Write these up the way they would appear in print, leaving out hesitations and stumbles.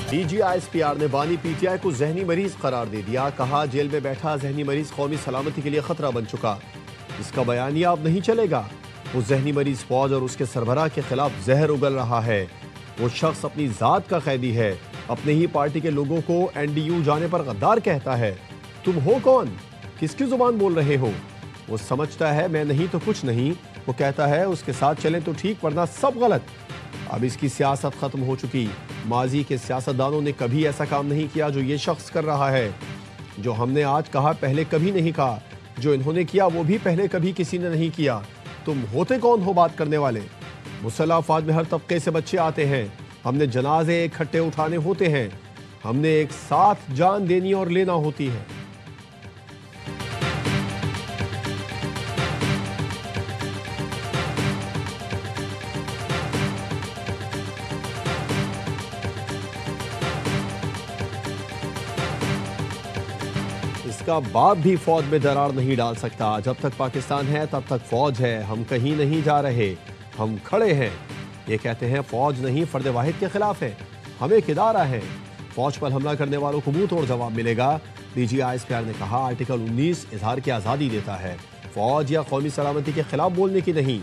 DGISPR ने बानी PTI को जहनी मरीज करार दे दिया। कहा जेल में बैठा जहनी मरीज कौमी सलामती के लिए खतरा बन चुका। इसका बयानिया अब नहीं चलेगा। वो जहनी मरीज फौज और उसके सरबराह के खिलाफ जहर उगल रहा है। वो शख्स अपनी जात का कैदी है। अपने ही पार्टी के लोगों को NDU जाने पर गद्दार कहता है। तुम हो कौन? किसकी जुबान बोल रहे हो? वो समझता है मैं नहीं तो कुछ नहीं। वो कहता है उसके साथ चले तो ठीक वरना सब गलत। अब इसकी सियासत खत्म हो चुकी। माजी के सियासतदानों ने कभी ऐसा काम नहीं किया जो ये शख्स कर रहा है। जो हमने आज कहा पहले कभी नहीं कहा। जो इन्होंने किया वो भी पहले कभी किसी ने नहीं किया। तुम होते कौन हो बात करने वाले? मुसल्लह अफवाज में हर तबके से बच्चे आते हैं। हमने जनाजे इकट्ठे उठाने होते हैं। हमने एक साथ जान देनी और लेना होती है। इसका बाप भी फौज में दरार नहीं डाल सकता। जब तक पाकिस्तान है तब तक फौज है। हम कहीं नहीं जा रहे, हम खड़े हैं। ये कहते हैं फौज नहीं फर्द वाहिद के खिलाफ है। हम एक इदारा है। फौज पर हमला करने वालों को मुंह तोड़ जवाब मिलेगा। DGISPR ने कहा आर्टिकल 19 इजहार की आज़ादी देता है, फौज या कौमी सलामती के खिलाफ बोलने की नहीं।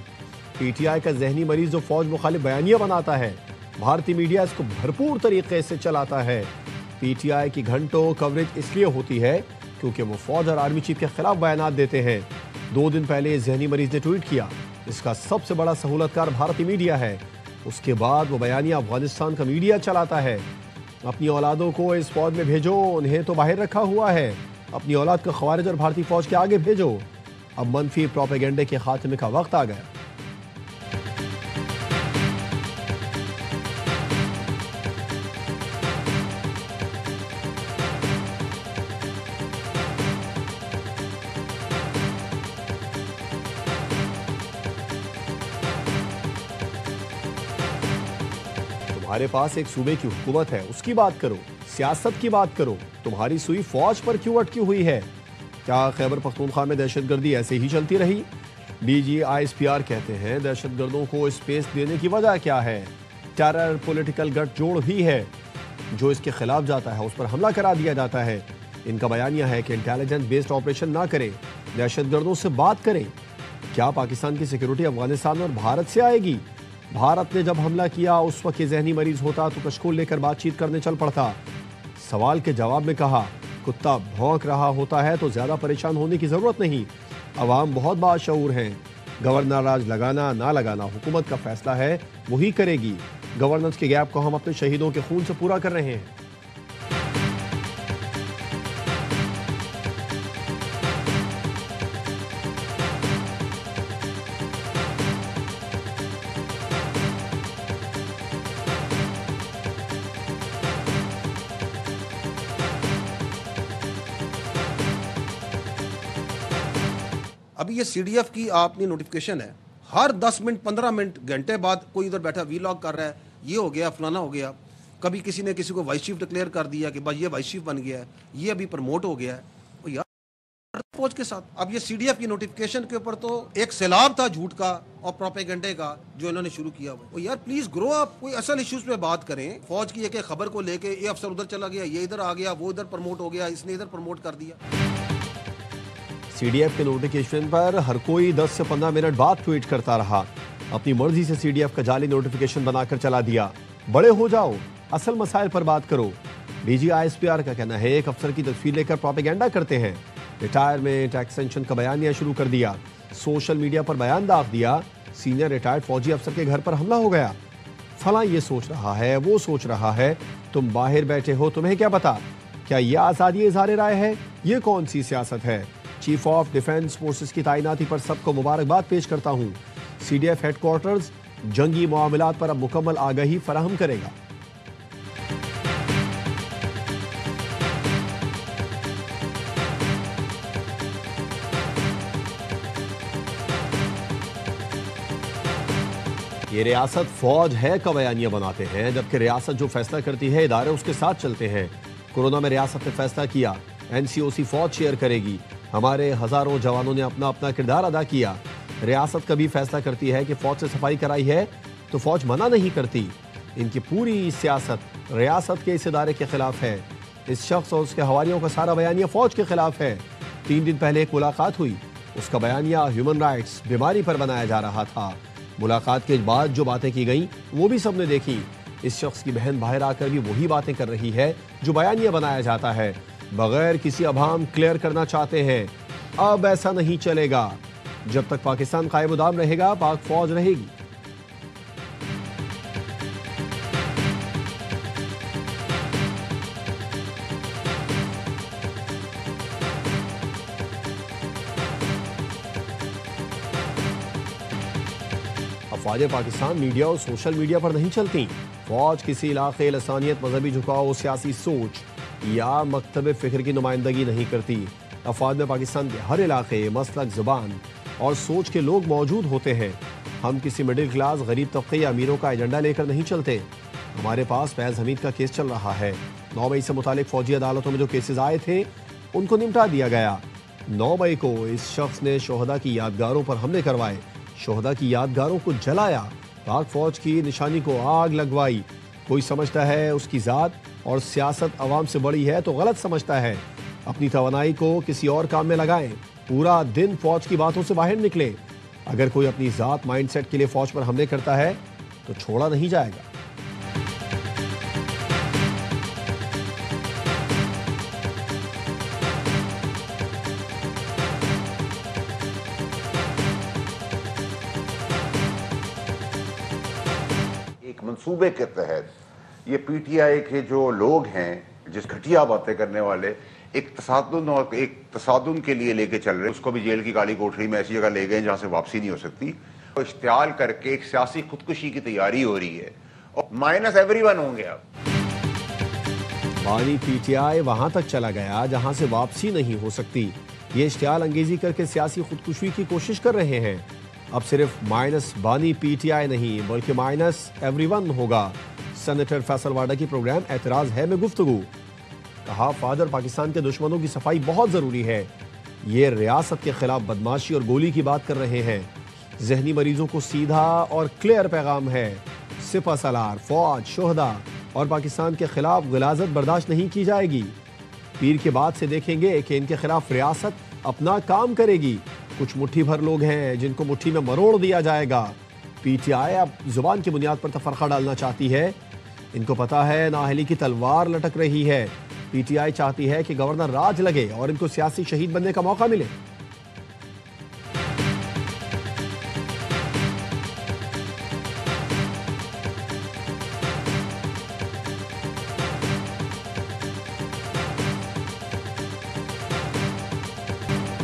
PTI का जहनी मरीज जो फौज मुखालिफ बयानिया बनाता है, भारतीय मीडिया इसको भरपूर तरीके से चलाता है। PTI की घंटों कवरेज इसलिए होती है क्योंकि वो फौज और आर्मी चीफ के खिलाफ बयानात देते हैं। 2 दिन पहले जहनी मरीज ने ट्वीट किया, इसका सबसे बड़ा सहूलतकार भारतीय मीडिया है। उसके बाद वो बयानिया अफगानिस्तान का मीडिया चलाता है। अपनी औलादों को इस फौज में भेजो, उन्हें तो बाहर रखा हुआ है। अपनी औलाद को खवारिज और भारतीय फौज के आगे भेजो। अब मनफी प्रोपेगेंडे के खात्मे का वक्त आ गया। तुम्हारे पास एक सूबे की हुकूमत है, उसकी बात करो, सियासत की बात करो। तुम्हारी सुई फौज पर क्यों अटकी हुई है? क्या खैबर पख्तूनख्वा में दहशतगर्दी ऐसे ही चलती रही? DGISPR कहते हैं दहशतगर्दों को स्पेस देने की वजह क्या है? टेरर पॉलिटिकल गठजोड़ ही है। जो इसके खिलाफ जाता है उस पर हमला करा दिया जाता है। इनका बयानिया है कि इंटेलिजेंस बेस्ड ऑपरेशन ना करें, दहशतगर्दों से बात करें। क्या पाकिस्तान की सिक्योरिटी अफगानिस्तान और भारत से आएगी? भारत ने जब हमला किया उस वक्त ये जहनी मरीज होता तो कशकोल लेकर बातचीत करने चल पड़ता। सवाल के जवाब में कहा कुत्ता भौंक रहा होता है तो ज्यादा परेशान होने की जरूरत नहीं। अवाम बहुत बाशऊर हैं। गवर्नर राज लगाना ना लगाना हुकूमत का फैसला है, वही करेगी। गवर्नेंस के गैप को हम अपने शहीदों के खून से पूरा कर रहे हैं। अभी ये CDF की आपने नोटिफिकेशन है, हर 10 मिनट 15 मिनट घंटे बाद कोई उधर बैठा वीलॉग कर रहा है, ये हो गया फलाना हो गया। कभी किसी ने किसी को वाइस चीफ डिक्लेयर कर दिया कि भाई ये वाइस चीफ बन गया है, ये अभी प्रमोट हो गया है। और यार फौज के साथ अब ये CDF की नोटिफिकेशन के ऊपर तो एक सैलाब था झूठ का और प्रोपेगेंडे का जो इन्होंने शुरू किया हुआ। और यार प्लीज ग्रो अप, कोई असल इश्यूज पे बात करें। फौज की एक खबर को लेके ये अफसर उधर चला गया, ये इधर आ गया, वो इधर प्रमोट हो गया, इसने इधर प्रमोट कर दिया। CDF के नोटिफिकेशन पर हर कोई 10 से 15 मिनट बाद ट्वीट करता रहा। अपनी मर्जी से CDF का जाली नोटिफिकेशन बनाकर चला दिया। बड़े हो जाओ, असल मसाइल पर बात करो। DGISPR का कहना है एक अफसर की तस्वीर लेकर प्रोपेगेंडा करते हैं। रिटायरमेंट एक्सटेंशन का बयानिया शुरू कर दिया। सोशल मीडिया पर बयान दाग दिया। सीनियर रिटायर्ड फौजी अफसर के घर पर हमला हो गया। फला ये सोच रहा है, वो सोच रहा है। तुम बाहर बैठे हो, तुम्हें क्या पता? क्या यह आज़ादी इज़हार राय है? ये कौन सी सियासत है? चीफ ऑफ डिफेंस फोर्सेस की तैनाती पर सबको मुबारकबाद पेश करता हूं। CDF हेडक्वार्टर्स जंगी मामलात पर अब मुकम्मल आगाही फराहम करेगा। ये रियासत फौज है का बयानिया बनाते हैं, जबकि रियासत जो फैसला करती है इदारे उसके साथ चलते हैं। कोरोना में रियासत ने फैसला किया NCOC फौज शेयर करेगी। हमारे हजारों जवानों ने अपना अपना किरदार अदा किया। रियासत कभी फैसला करती है कि फौज से सफाई कराई है तो फौज मना नहीं करती। इनकी पूरी सियासत रियासत के इस इदारे के खिलाफ है। इस शख्स और उसके हवारियों का सारा बयानिया फौज के खिलाफ है। 3 दिन पहले एक मुलाकात हुई, उसका बयानिया ह्यूमन राइट्स बीमारी पर बनाया जा रहा था। मुलाकात के बाद जो बातें की गई वो भी सबने देखी। इस शख्स की बहन बाहर आकर भी वही बातें कर रही है जो बयानिया बनाया जाता है। बगैर किसी अभाम क्लियर करना चाहते हैं। अब ऐसा नहीं चलेगा। जब तक पाकिस्तान कायम दाम रहेगा, पाक फौज रहेगी। अफवाज पाकिस्तान मीडिया और सोशल मीडिया पर नहीं चलती। फौज किसी इलाके, लसानियत, मजहबी झुकाव, सियासी सोच या मकतब फिक्र की नुमाइंदगी नहीं करती। अफवाज में पाकिस्तान के हर इलाके, मसलक, जुबान और सोच के लोग मौजूद होते हैं। हम किसी मिडिल क्लास, गरीब तबके या अमीरों का एजेंडा लेकर नहीं चलते। हमारे पास फैज़ हमीद का केस चल रहा है। 9 मई से मुतालिक फौजी अदालतों में जो केसेस आए थे उनको निपटा दिया गया। 9 मई को इस शख्स ने शोहदा की यादगारों पर हमले करवाए, शोहदा की यादगारों को जलाया, पाक फौज की निशानी को आग लगवाई। कोई समझता है उसकी ज़ात और सियासत अवाम से बड़ी है तो गलत समझता है। अपनी तवानाई को किसी और काम में लगाएं। पूरा दिन फौज की बातों से बाहर निकले। अगर कोई अपनी ज़ात माइंडसेट के लिए फौज पर हमले करता है तो छोड़ा नहीं जाएगा। मंसूबे के तहत ये पीटीआई के जो लोग हैं, जिस घटिया बातें करने वाले, एक तसादुन के लिए लेके चल रहे, उसको भी जेल की काली कोठरी में ऐसी जगह ले गए जहां से वापसी नहीं हो सकती। तो इश्तियाल करके एक सियासी खुदकुशी की तैयारी हो रही है और माइनस एवरीवन होंगे। अब बानी पीटीआई वहां तक चला गया जहां से वापसी नहीं हो सकती। ये इश्तियाल अंगेजी करके सियासी खुदकुशी की कोशिश कर रहे हैं। अब सिर्फ माइनस बानी पीटीआई नहीं बल्कि माइनस एवरीवन होगा। सेनेटर फैसल वाडा की प्रोग्राम एतराज है में गुफ्तगू। कहा, फादर पाकिस्तान के दुश्मनों की सफाई बहुत जरूरी है। ये रियासत के खिलाफ बदमाशी और गोली की बात कर रहे हैं। जहनी मरीजों को सीधा और क्लियर पैगाम है। सिपा सलार, फौज, शोहदा और पाकिस्तान के खिलाफ गलाजत बर्दाश्त नहीं की जाएगी। पीर के बाद से देखेंगे कि इनके खिलाफ रियासत अपना काम करेगी। कुछ मुट्ठी भर लोग हैं जिनको मुट्ठी में मरोड़ दिया जाएगा। पीटीआई अब जुबान की बुनियाद पर तफरका डालना चाहती है। इनको पता है नाअहली की तलवार लटक रही है। पीटीआई चाहती है कि गवर्नर राज लगे और इनको सियासी शहीद बनने का मौका मिले।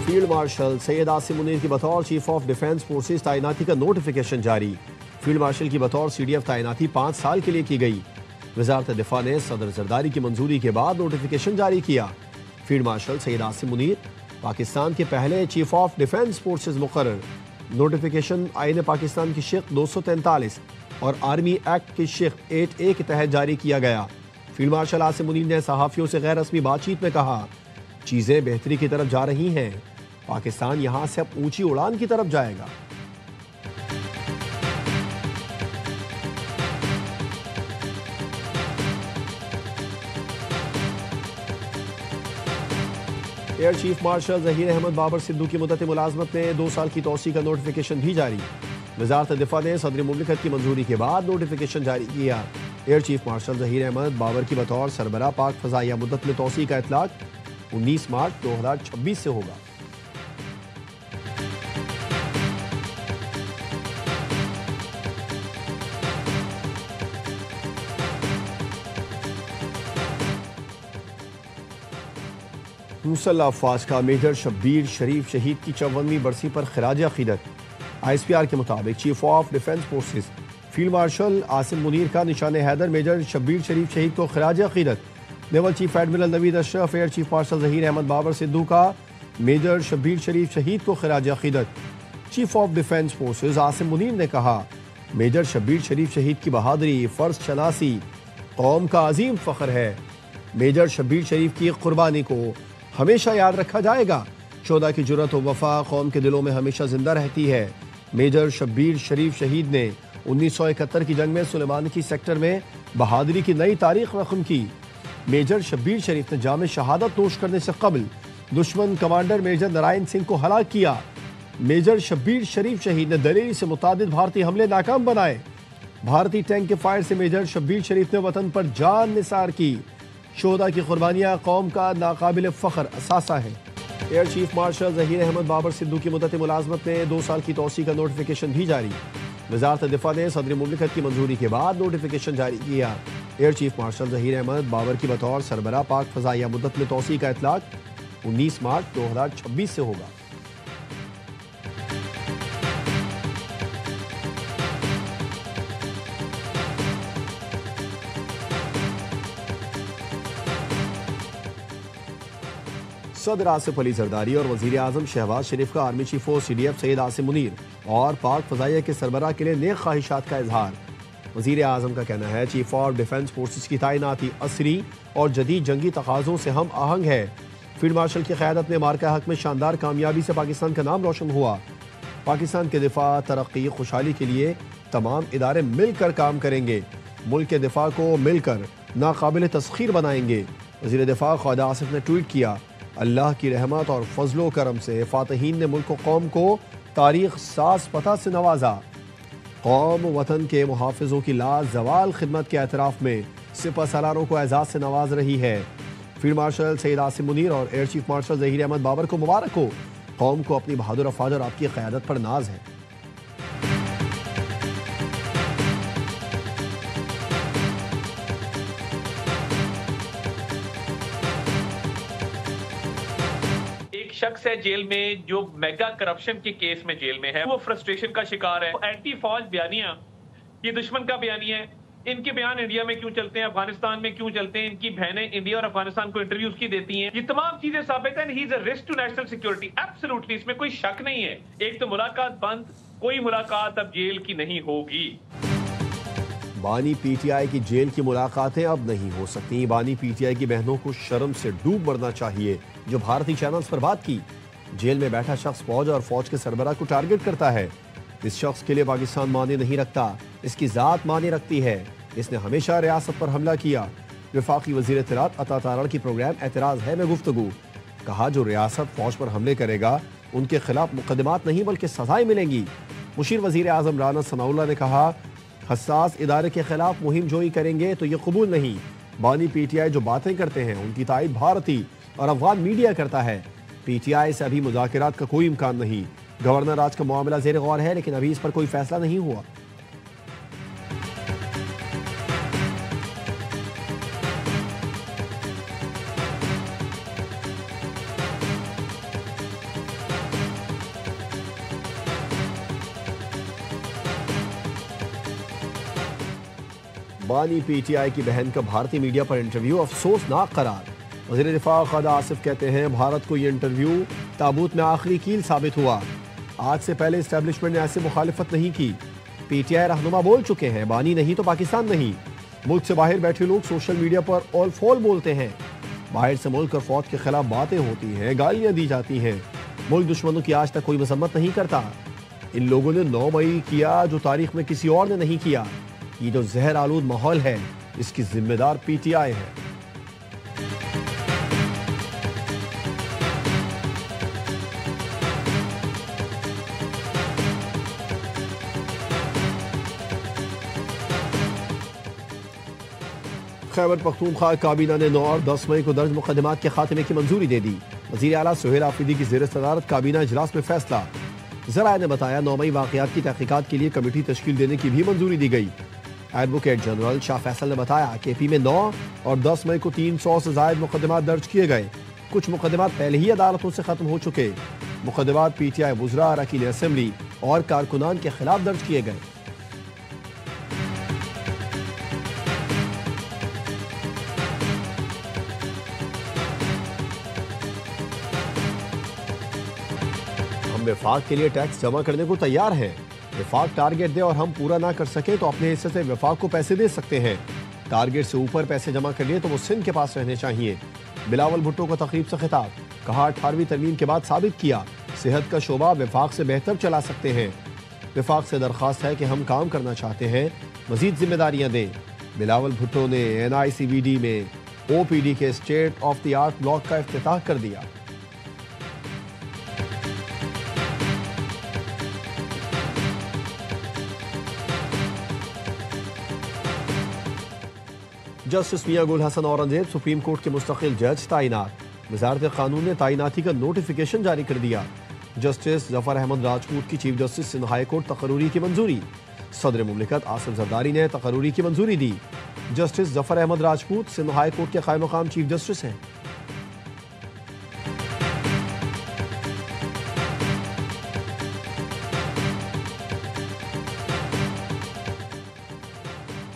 फील्ड मार्शल सैयद आसिम मुनीर की बतौर चीफ ऑफ डिफेंस फोर्सेज तैनाती का नोटिफिकेशन जारी। फील्ड मार्शल की बतौर सीडीएफ तैनाती 5 साल के लिए की गई। वजारत दिफा ने सदर जरदारी की मंजूरी के बाद नोटिफिकेशन जारी किया। फील्ड मार्शल सैयद आसिम मुनीर पाकिस्तान के पहले चीफ ऑफ डिफेंस फोर्सेज मुकर्रर। नोटिफिकेशन आईन पाकिस्तान की शिक 243 और आर्मी एक्ट की शिक 8A के तहत जारी किया गया। फील्ड मार्शल आसिम मुनीर ने सहाफ़ियों से गैर रस्मी बातचीत में कहा, चीज़ें बेहतरी की तरफ जा रही हैं। पाकिस्तान यहां से अब ऊंची उड़ान की तरफ जाएगा। Air chief marshal Zaheer Ahmed Babar Sidhu की मुद्दत मुलाजमत में 2 साल की तोसी का नोटिफिकेशन भी जारी। वजारत दिफा ने सदर मुमलिकत की मंजूरी के बाद नोटिफिकेशन जारी किया। Air chief marshal Zaheer Ahmed Babar की बतौर सरबराह पाक फजाइया मुद्दत में तोसी का इतलाक 19 मार्च 2026 से होगा। मुसल्लह अफवाज का मेजर शब्बीर शरीफ शहीद की 54वीं बरसी पर खिराज अकीदत। ISPR के मुताबिक chief of defence forces field marshal Asim Munir का निशान हैदर मेजर शब्बीर शरीफ शहीद को खिराज अकीदत। Naval chief admiral Naveed Ashraf, air chief marshal Zaheer Ahmed Babar Sidhu का मेजर शब्बीर शरीफ शहीद को खिराज अकीदत। Chief of defence forces Asim Munir ने कहा, मेजर शब्बीर शरीफ शहीद की बहादुरी, फर्ज शनासी कौम का अजीम फ़ख्र है। मेजर शब्बीर शरीफ की कुर्बानी को हमेशा याद रखा जाएगा। शोहदा की जुर्रत और वफा कौम के दिलों में हमेशा जिंदा रहती है। मेजर शब्बीर शरीफ शहीद ने 1971 की जंग में सुलेमानी की सेक्टर में बहादुरी की नई तारीख रकम की। मेजर शब्बीर शरीफ ने जाम शहादत नोश करने से कबल दुश्मन कमांडर मेजर नारायण सिंह को हलाक किया। मेजर शब्बीर शरीफ शहीद ने दलेरी से मुतादिद भारतीय हमले नाकाम बनाए। भारतीय टैंक के फायर से मेजर शब्बीर शरीफ ने वतन पर जान निसार की। शोहदा की कुर्बानियां कौम का नाकाबिल फख्र असासा है। Air chief marshal Zaheer Ahmed Babar Sidhu की मुद्दत मुलाजमत में 2 साल की तौसी का नोटिफिकेशन भी जारी। वज़ारत दिफा ने सदर मुमलिकत की मंजूरी के बाद नोटिफिकेशन जारी किया। Air chief marshal Zaheer Ahmed Babar की बतौर सरबराह पाक फ़ज़ाइया मुद्दत में तौसी का इतलाक 19 मार्च 2026 से होगा। सदर आसिफ अली जरदारी और वज़ीर आज़म शहबाज शरीफ का army chief of CDF Syed Asim Munir और पाक फ़ज़ाइया के सरबराह के लिए नेक ख्वाहिशात का इजहार। वज़ीर आज़म का कहना है चीफ ऑफ डिफेंस फोर्सेस की तैनाती असरी और जदीद जंगी तकाज़ों से हम आहंग है। फील्ड मार्शल की क़यादत में मार्का हक में शानदार कामयाबी से पाकिस्तान का नाम रोशन हुआ। पाकिस्तान के दिफा तरक्की खुशहाली के लिए तमाम इदारे मिलकर काम करेंगे। मुल्क के दिफा को मिलकर नाकाबिल तस्खीर बनाएंगे। वज़ीर दिफा ख्वाजा आसिफ ने ट्वीट किया, अल्लाह की रहमत और फजलो करम से फातहीन ने मुल्क कौम को तारीख साज पता से नवाजा। कौम वतन के मुहाफिजों की लाजवाल खिदमत के एतराफ़ में सिपह सालारों को एजाज़ से नवाज रही है। फील्ड मार्शल सैयद आसिम मुनीर और air chief marshal Zaheer Ahmed Babar को मुबारक हो। कौम को अपनी बहादुर अफवाज और आपकी क़यादत पर नाज है। शख्स है जेल में जो मेगा करप्शन के केस में जेल में है, वो फ्रस्ट्रेशन का शिकार है। एंटी फौज बयानियां ये दुश्मन का बयानिया है। इनके बयान इंडिया में क्यों चलते हैं, अफगानिस्तान में क्यों चलते हैं, इनकी बहनें इंडिया और अफगानिस्तान को इंटरव्यूज की देती हैं, ये तमाम चीजें साबित है he is a risk to national security. Absolutely, इसमें कोई शक नहीं है। एक तो मुलाकात बंद, कोई मुलाकात अब जेल की नहीं होगी। बानी PTI की जेल की मुलाकातें अब नहीं हो सकती। बानी PTI की बहनों को शर्म से डूब मरना चाहिए जो भारतीय चैनल्स पर बात की। जेल में बैठा शख्स फौज और फौज के सरबराह को टारगेट करता है। इस शख्स के लिए पाकिस्तान माने नहीं रखता, इसकी जात माने रखती है। इसने हमेशा रियासत पर हमला किया। वफाकी वजीर इत्तलात अता तारड़ की प्रोग्राम एतराज़ है में गुफ्तगू। कहा जो रियासत फौज पर हमले करेगा उनके खिलाफ मुकदमात नहीं बल्कि सजाएं मिलेंगी। मुशीर वजीर आजम राना सनाउल्लाह ने कहा हसास इदारे के खिलाफ मुहिम जोई करेंगे तो ये कबूल नहीं। बानी PTI जो बातें करते हैं उनकी तायद भारतीय और अफगान मीडिया करता है। PTI से अभी मुज़ाकरात का कोई इम्कान नहीं। गवर्नर राज का मामला ज़ेर गौर है लेकिन अभी इस पर कोई फैसला नहीं हुआ। बानी PTI की बहन का भारतीय मीडिया पर इंटरव्यू अफसोसनाक करार। वज़ीर दिफा ख्वाजा आसिफ कहते हैं भारत को ये इंटरव्यू ताबूत में आखिरी कील साबित हुआ। आज से पहले इस्टेब्लिशमेंट ने ऐसे मुखालिफत नहीं की। PTI रहनुमा बोल चुके हैं, बानी नहीं तो पाकिस्तान नहीं। मुल्क से बाहर बैठे लोग सोशल मीडिया पर ऑल फॉल बोलते हैं। बाहर से मुल्क और फौज के खिलाफ बातें होती हैं, गालियां दी जाती हैं। मुल्क दुश्मनों की आज तक कोई मजम्मत नहीं करता। इन लोगों ने 9 मई किया जो तारीख में किसी और ने नहीं किया। ये जो जहर आलूद माहौल है इसकी जिम्मेदार PTI है। खैबर पख्तूनख्वा काबीना ने 9 और 10 मई को दर्ज मुकदमात के खात्मे की मंजूरी दे दी। वज़ीर आला सुहेल आफरीदी की ज़ेर सदारत काबीना इजलास में फैसला। ज़राए ने बताया 9 मई वाक़यात की तहकीकात के लिए कमेटी तश्कील देने की भी मंजूरी दी गई। एडवोकेट जनरल शाह फैसल ने बताया KP में 9 और 10 मई को 300 से ज़ायद मुकदमात दर्ज किए गए। कुछ मुकदमात पहले ही अदालतों से खत्म हो चुके। मुकदमात PTI वुज़रा, अरकान असेंबली और कारकुनान के खिलाफ दर्ज किए गए। हम वफाक के लिए टैक्स जमा करने को तैयार हैं। वफाक टारगेट दे और हम पूरा ना कर सके तो अपने हिस्से से वफाक को पैसे दे सकते हैं। टारगेट से ऊपर पैसे जमा कर लिए तो वो सिंध के पास रहने चाहिए। बिलावल भुट्टो का तकरीब से खिताब। कहा 18वीं तरमीम के बाद साबित किया सेहत का शोबा वफाक से बेहतर चला सकते हैं। विफाक से दरख्वास्त है कि हम काम करना चाहते हैं, मजीद जिम्मेदारियां दें। बिलावल भुट्टो ने NICVD में OPD के state of the art block का इफ्तिताह कर दिया। जस्टिस मियां गुल हसन औरंगजेब सुप्रीम कोर्ट के मुस्तकिल जज तैनात। वजारत कानून ने तैनाती का नोटिफिकेशन जारी कर दिया। जस्टिस जफर अहमद राजपूत की chief justice Sindh high court तकरूरी की मंजूरी। सदर मुमलिकत आसिफ जरदारी ने तकरूरी की मंजूरी दी। Justice Zafar Ahmed Rajput Sindh high court के कायम मकाम चीफ जस्टिस हैं।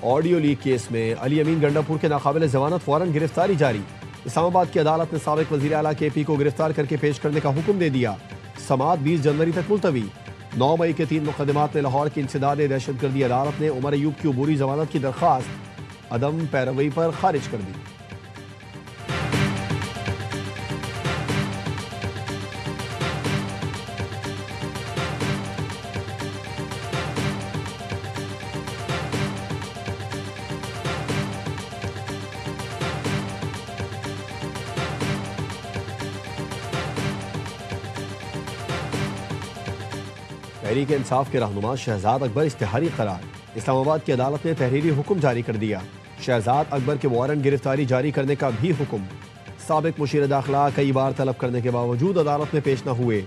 ऑडियो लीक केस में अली अमीन गंडापुर के नाकाबिल जमानत वारंट गिरफ्तारी जारी। इस्लामाबाद की अदालत ने साबिक वजीर आला KP को गिरफ्तार करके पेश करने का हुक्म दे दिया। समाअत 20 जनवरी तक मुलतवी। 9 मई के 3 मुकदमात में लाहौर की इंसदाद दहशतगर्दी अदालत ने उमर अयूब की अबूरी जमानत की दरख्वास्त अदम पैरवी पर खारिज कर दी। तहरीक इंसाफ के रहनुमा शहजाद अकबर इश्तिहारी करार। इस्लामाबाद की अदालत ने तहरीरी हुक्म जारी कर दिया। शहजाद अकबर के वारंट गिरफ्तारी जारी करने का भी हुक्म। साबिक मुशीर दाखिला कई बार तलब करने के बावजूद अदालत में पेश न हुए।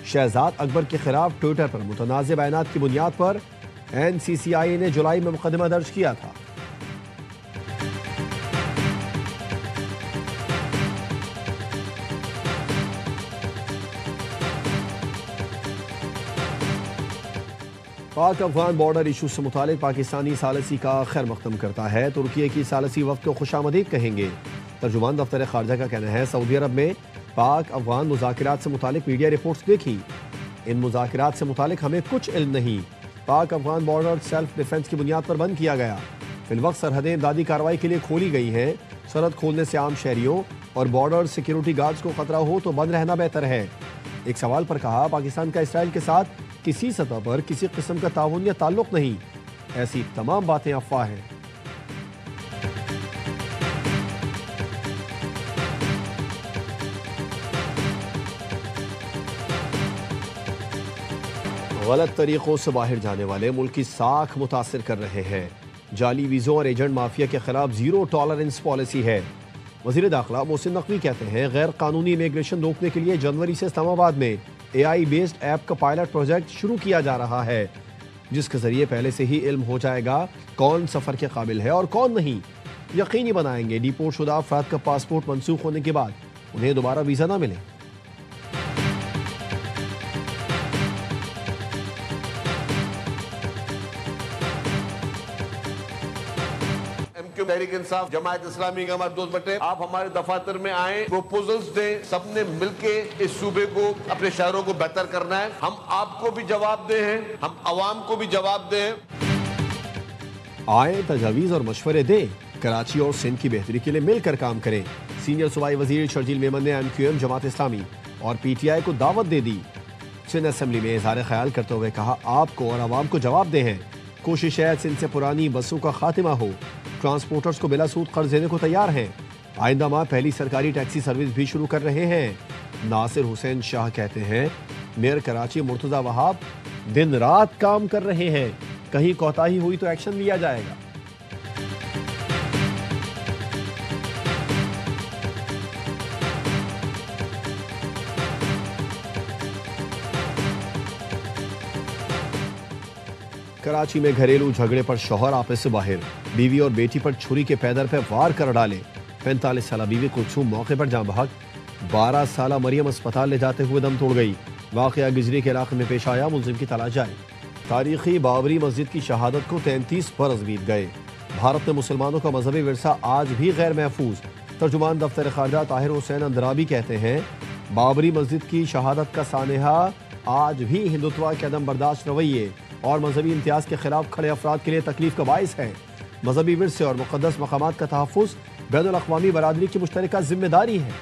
शहजाद अकबर के खिलाफ ट्विटर पर मुतनाज़ बयानात की बुनियाद पर NCCI ने जुलाई में मुकदमा दर्ज किया था। पाक अफगान बॉर्डर इशू से मुतालिक पाकिस्तानी सालसी का खैर मकदम करता है। तुर्की की सालसी वक्त को खुशामदीद कहेंगे। तर्जुमान दफ्तर खारजा का कहना है सऊदी अरब में पाक अफगान मुज़ाकिरात से मुतालिक मीडिया रिपोर्ट्स देखी। इन मुज़ाकिरात से मुतालिक हमें कुछ इल्म नहीं। पाक अफगान बॉर्डर सेल्फ डिफेंस की बुनियाद पर बंद किया गया। फिलवक्त सरहदें इमदादी कार्रवाई के लिए खोली गई हैं। सरहद खोलने से आम शहरियों और बॉर्डर सिक्योरिटी गार्ड्स को खतरा हो तो बंद रहना बेहतर है। एक सवाल पर कहा, पाकिस्तान का इसराइल के साथ किसी सतह पर किसी किस्म का ताउन या ताल्लुक नहीं। ऐसी तमाम बातें अफवाह हैं। गलत तरीकों से बाहर जाने वाले मुल्क की साख मुतासिर कर रहे हैं। जाली वीज़ों और एजेंट माफिया के खिलाफ जीरो टॉलरेंस पॉलिसी है। वज़ीर दाखिला मोहसिन नकवी कहते हैं गैर कानूनी इमिग्रेशन रोकने के लिए जनवरी से इस्लामाबाद में AI बेस्ड ऐप का पायलट प्रोजेक्ट शुरू किया जा रहा है, जिसके जरिए पहले से ही इल्म हो जाएगा कौन सफर के काबिल है और कौन नहीं। यकीनी बनाएंगे डिपोर्ट शुदा अफराद का पासपोर्ट मनसूख होने के बाद उन्हें दोबारा वीजा ना मिले। तहरीक इंसाफ जमात इस्लामी के हमारे दोस्त बटे, आप हमारे दफातर में आए, प्रपोजल्स दें, सबने मिलके इस सूबे को अपने शहरों को बेहतर करना है। हम आपको भी जवाब दे हैं, हम अवाम को भी जवाब दे। आए तजावीज और मशवरे दें, कराची और सिंध की बेहतरी के लिए मिलकर काम करें। सीनियर सूबाई वजीर शर्जील मेमन ने MQM जमात इस्लामी और PTI को दावत दे दी। सिंध असेंबली में इज़हार ख्याल करते हुए कहा, आपको और अवाम को जवाब दे हैं। कोशिश है सिंध से पुरानी बसों का खात्मा हो। ट्रांसपोर्टर्स को बिला सूद कर्ज देने को तैयार हैं। आइंदा माह पहली सरकारी टैक्सी सर्विस भी शुरू कर रहे हैं। नासिर हुसैन शाह कहते हैं मेयर कराची मुर्तजा वहाब दिन रात काम कर रहे हैं, कहीं कोताही हुई तो एक्शन लिया जाएगा। कराची में घरेलू झगड़े पर शौहर आपस से बाहर, बीवी और बेटी पर छुरी के पैदर पर वार कर डाले। 45 साल बीवी कुलसूम मौके पर जान बहक। 12 साल मरियम अस्पताल ले जाते हुए दम तोड़ गई। वाकया गुजरी के इलाके में पेश आया, मुलजिम की तलाश जारी। तारीखी बाबरी मस्जिद की शहादत को 33 बरस बीत गए। भारत में मुसलमानों का मजहबी विरसा आज भी गैर महफूज। तर्जुमान दफ्तर खारजा ताहिर हुसैन अंदराबी कहते हैं बाबरी मस्जिद की शहादत का सानेहा आज भी हिंदुत्व के अदम बर्दाश्त रवैये और मजहबी इम्तियाज के खिलाफ खड़े अफराद के लिए तकलीफ का बाइस है। मजहबी विरसे और मुक़द्दस मकामात का तहफ़्फ़ुज़ बैनुल अक़वामी बरादरी की मुश्तरका जिम्मेदारी है।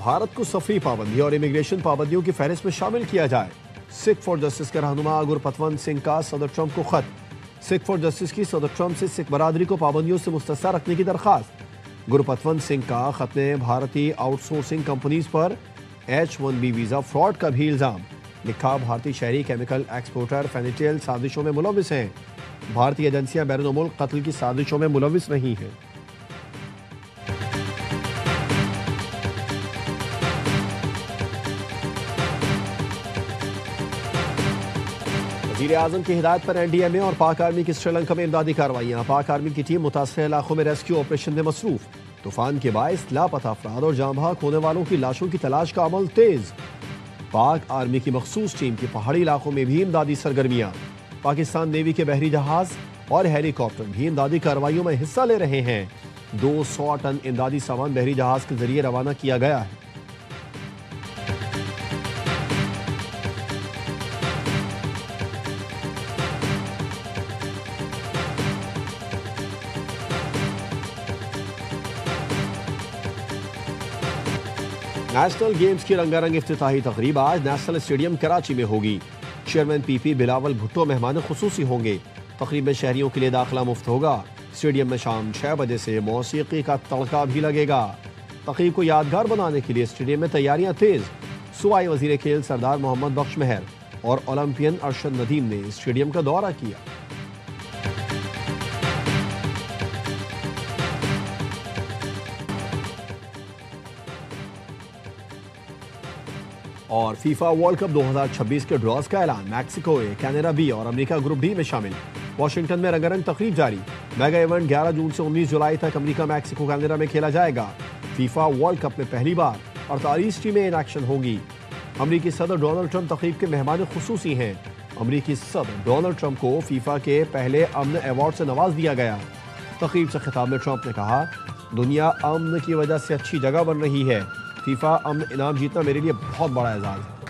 भारत को सफरी पाबंदी और इमिग्रेशन पाबंदियों की फहरिस्त में शामिल किया जाए। सिख फॉर जस्टिस के रहनुमा गुरपतवंत सिंह का सदर ट्रंप को खत। सिख फॉर जस्टिस की सदर ट्रंप से सिख बरादरी को पाबंदियों से मुस्तस्ना रखने की दरखास्त। गुरपतवंत सिंह का खत में भारतीय आउटसोर्सिंग कंपनीज पर H-1B वीजा फ्रॉड का भी इल्जाम। लिखा, भारतीय शहरी केमिकल एक्सपोर्टर फेनिटेल साजिशों में मुलविस हैं। भारतीय एजेंसियां बैरून मुल्क कत्ल की साजिशों में मुलविस नहीं हैं। वज़ीर आज़म की हिदायत पर NDMA और पाक आर्मी की श्रीलंका में इमदादी कार्रवाइयाँ। पाक आर्मी की टीम मुतासर इलाकों में रेस्क्यू ऑपरेशन में मसरूफ। तूफान के बायस लापता अफराद और जाँ बहक होने वालों की लाशों की तलाश का अमल तेज। पाक आर्मी की मखसूस टीम की पहाड़ी इलाकों में भी इमदादी सरगर्मियाँ। पाकिस्तान नेवी के बहरी जहाज और हेलीकॉप्टर भी इमदादी कार्रवाइयों में हिस्सा ले रहे हैं। 200 टन इमदादी सामान बहरी जहाज के जरिए रवाना किया गया है। नेशनल गेम्स की रंगारंग इफ्तिताही तकरीब आज नेशनल स्टेडियम कराची में होगी। चेयरमैन PP बिलावल भुट्टो मेहमान खुसूसी होंगे। तकरीब में शहरियों के लिए दाखिला मुफ्त होगा। स्टेडियम में शाम 6 बजे से मौसीकी का तड़का भी लगेगा। तकरीब को यादगार बनाने के लिए स्टेडियम में तैयारियां तेज। सूबाई वजीर खेल सरदार मोहम्मद बख्श महर और ओलंपियन अरशद नदीम ने स्टेडियम का दौरा किया। और फीफा वर्ल्ड कप 2026 के ड्रॉज का ऐलान। मैक्सिको ए, कनाडा B और अमेरिका ग्रुप D में शामिल। वाशिंगटन में रंगारंग तकरीब जारी। मेगा इवेंट 11 जून से 19 जुलाई तक अमेरिका, मैक्सिको, कनाडा में खेला जाएगा। फीफा वर्ल्ड कप में पहली बार 48 टीमें इन एक्शन होंगी। अमेरिकी सदर डोनाल्ड ट्रंप तकरीब के मेहमान खुसूसी हैं। अमेरिकी सदर डोनाल्ड ट्रंप को फीफा के पहले अमन अवार्ड से नवाज दिया गया। तकरीब से खिताब में ट्रंप ने कहा, दुनिया अमन की वजह से अच्छी जगह बन रही है। फीफा अमन इनाम जीतना मेरे लिए बहुत बड़ा एजाज़ है।